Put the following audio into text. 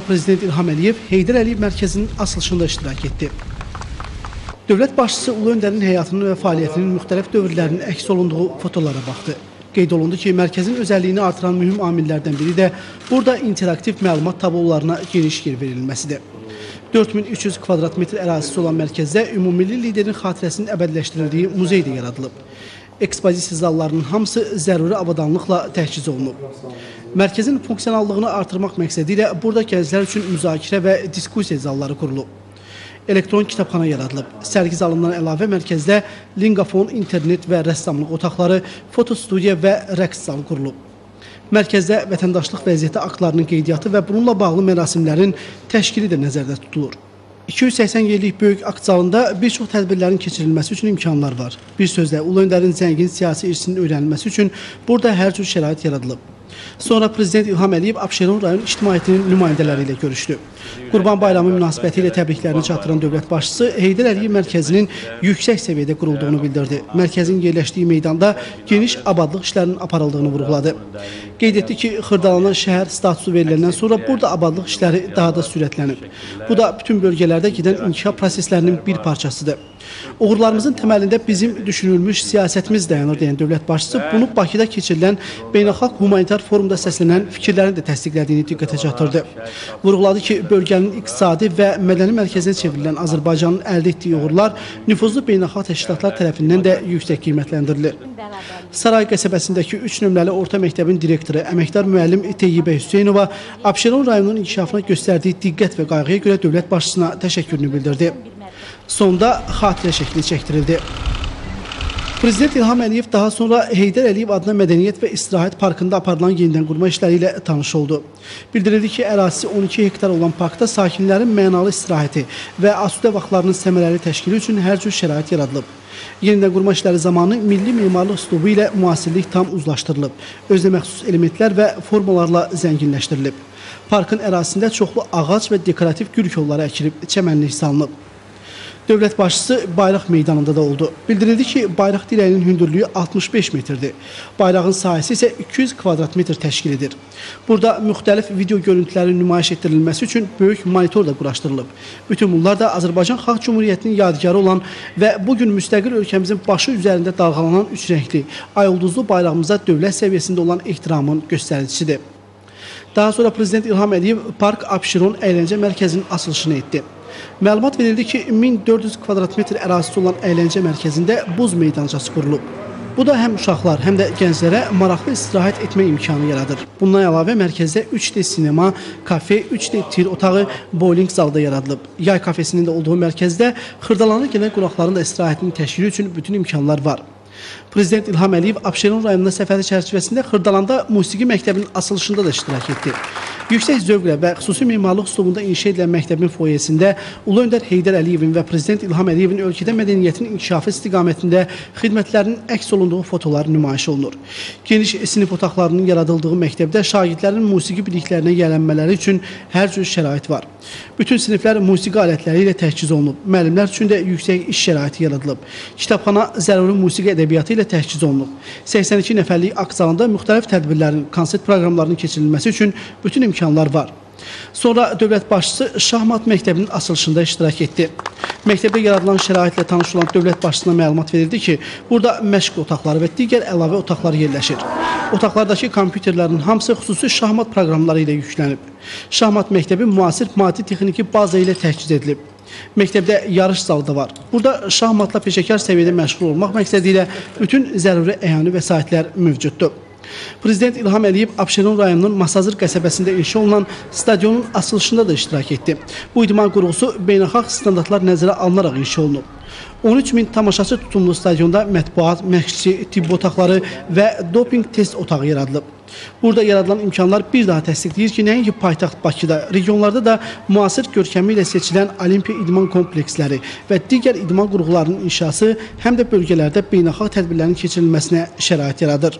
Prezident İlham Əliyev Heydər Əliyev Mərkəzinin açılışında iştirak etdi. Dövlət başçısı Ulu Öndərin həyatının və fəaliyyətinin müxtəlif dövrlərinin əks olunduğu fotolara baxdı. Qeyd olundu ki, mərkəzin özəlliyini artıran mühüm amillərdən biri də burada interaktiv məlumat tablolarına geniş yer verilməsidir. 4300 kvadrat metr ərazisi olan mərkəzdə ümumilli liderin xatirəsinin əbədiləşdirildiyi muzey də yaradılıb. Ekspozisiya zallarının hamısı zəruri avadanlıqla təchiz olunub. Mərkəzin funksionallığını artırmaq məqsədi ilə burada gənclər üçün müzakirə və diskusiya zalları qurulub. Elektron kitabxana yaradılıb. Sərgi zalından əlavə mərkəzdə lingafon, internet və rəssamlıq otaqları, fotostudiya və rəqs zalı qurulub. Mərkəzdə vətəndaşlıq vəziyyəti aktlarının qeydiyyatı və bununla bağlı mərasimlərin təşkili də nəzərdə tutulur. 280 yerlik böyük akt zalında bir çox tədbirlərin keçirilməsi üçün imkanlar var. Bir sözlə, Ulu Öndərin zəngin siyasi irsinin öyrənilməsi üçün burada hər cür şərait yaradılıb. Sonra Prezident İlham Əliyev Abşeron rayon ictimaiyyətinin nümayəndələri ilə görüşdü. Qurban Bayramı münasibəti ilə təbriklərini çatdıran dövlət başçısı Heydər Əliyev Mərkəzinin yüksək səviyyədə qurulduğunu bildirdi. Mərkəzin yerləşdiyi meydanda geniş abadlıq işlərinin aparıldığını vurğuladı. Qeyd etdi ki, xırdalanan şəhər statusu veriləndən sonra burada abadlıq işləri daha da sürətlənib. Bu da bütün bölgələrdə gedən inkişaf proseslərinin bir parçasıdır. Uğurlarımızın təməlində bizim düşünülmüş siyasətimiz dayanır deyən dövlət başçısı bunu Bakıda keçirilən beynəlxalq humanitar forumda səslənən fikirlərini də təsdiqlədiyini diqqətə çatdırdı. Vurğuladı ki, bölgənin iqtisadi və mədəni mərkəzinə çevrilən Azərbaycanın əldə etdiyi uğurlar nüfuzlu beynəlxalq təşkilatlar tərəfindən də yüksək qiymətləndirilir. Saray qəsəbəsindəki 3 nömrəli orta məktəbin direktoru, əməkdar müəllim Teyyibə Hüseynova Abşeron rayonunun inkişafına göstərdiyi diqqət və qayğıya görə dövlət başçısına təşəkkürünü bildirdi. Sonda xatirə şəkli çəkdirildi. Prezident İlham Əliyev daha sonra Heydər Əliyev adına Mədəniyyət və İstirahət Parkında aparılan yenidən qurma işləri ilə tanış oldu. Bildirildi ki, ərazisi 12 hektar olan parkda sakinlərin mənalı istirahəti və asudə vaxtlarının səmərəli təşkili üçün hər cür şərait yaradılıb. Yenidən qurma işləri zamanı milli memarlıq üslubu ilə müasirlik tam uzlaşdırılıb. Özünə məxsus elementlər və formalarla zənginləşdirilib. Parkın ərazisində çoxlu ağac və dekorativ gül kolları əkilib, çəmənlik salınıb. Dövlət başçısı bayraq meydanında da oldu. Bildirildi ki, bayraq dirəyinin hündürlüyü 65 metrdir. Bayrağın sahəsi isə 200 kvadrat metr təşkil edir. Burada müxtəlif video görüntülərin nümayiş etdirilməsi üçün böyük monitor da quraşdırılıb. Bütün bunlar da Azərbaycan Xalq Cümhuriyyətinin yadigarı olan və bugün müstəqil ölkəmizin başı üzərində dalğalanan üç rəngli, ayulduzlu bayrağımıza dövlət səviyyəsində olan ehtiramın göstəricisidir. Daha sonra Prezident İlham Əliyev Park Abşeron əyləncə mərkəzinin açılışını etdi. Məlumat verildi ki, 1400 kvadrat metr ərazisi olan əyləncə mərkəzində buz meydançası qurulub. Bu da həm uşaqlar, həm də gənclərə maraqlı istirahət etmə imkanı yaradır. Bundan əlavə mərkəzdə 3D sinema, kafe, 3D tir otağı, bowling zalı da yaradılıb. Yay kafesinin də olduğu mərkəzdə xırdalana gələn qonaqların da istirahətinin təşkili üçün bütün imkanlar var. Prezident İlham Əliyev Abşeron rayonuna səfəri çərçivəsində Xırdalanda musiqi məktəbinin açılışında da iştirak etdi. Yüksək zövqlə və xüsusi memarlıq üslubunda inşa edilən məktəbin foyesində Ulu Öndər Heydər Əliyevin və Prezident İlham Əliyevin ölkədə mədəniyyətin inkişafı istiqamətində xidmətlərinin əks olunduğu fotolar nümayiş olunur. Geniş sinif otaqlarının yaradıldığı məktəbdə şagirdlərin musiqi biliklərinə yiyələnmələri üçün hər cür şərait var. Bütün siniflər musiqi alətləri ilə təchiz olunub. Müəllimlər üçün də yüksək iş şəraiti yaradılıb. Kitabxana zəruri musiqi ədəbiyyatı ilə təchiz olunub. 82 nəfərlik akt zalında müxtəlif tədbirlərin, konsert proqramlarının keçirilməsi üçün bütün imkanlar var. Sonra dövlət başçısı Şahmat məktəbinin açılışında iştirak etdi. Məktəbdə yaradılan şəraitlə tanış olan dövlət başçısına məlumat verildi ki, burada məşq otaqları və digər əlavə otaqlar yerləşir. Otaqlardakı kompüterlərin hamısı xüsusi şahmat proqramları ilə yüklənib. Şahmat məktəbi müasir maddi-texniki baza ilə təchiz edilib. Məktəbdə yarış zalı da var. Burada şahmatla peşəkar səviyyədə məşğul olmaq məqsədi ilə bütün zəruri əyani vəsaitlər mövcuddur. Prezident İlham Əliyev Abşeron rayonunun Masazır qəsəbəsində inşa olunan stadionun açılışında da iştirak etdi. Bu idman qurğusu beynəlxalq standartlar nəzərə alınaraq inşa olunub. 13 min tamaşaçı tutumlu stadionda mətbuat, məşqçi, tibb otaqları və doping test otağı yaradılıb. Burada yaradılan imkanlar bir daha təsdiqləyir ki, nəinki paytaxt Bakıda, regionlarda da müasir görkəmi ilə seçilən Olimpiya idman kompleksləri və digər idman qurğularının inşası həm də bölgələrdə beynəlxalq tədbirlərin keçirilməsinə şərait yaradır.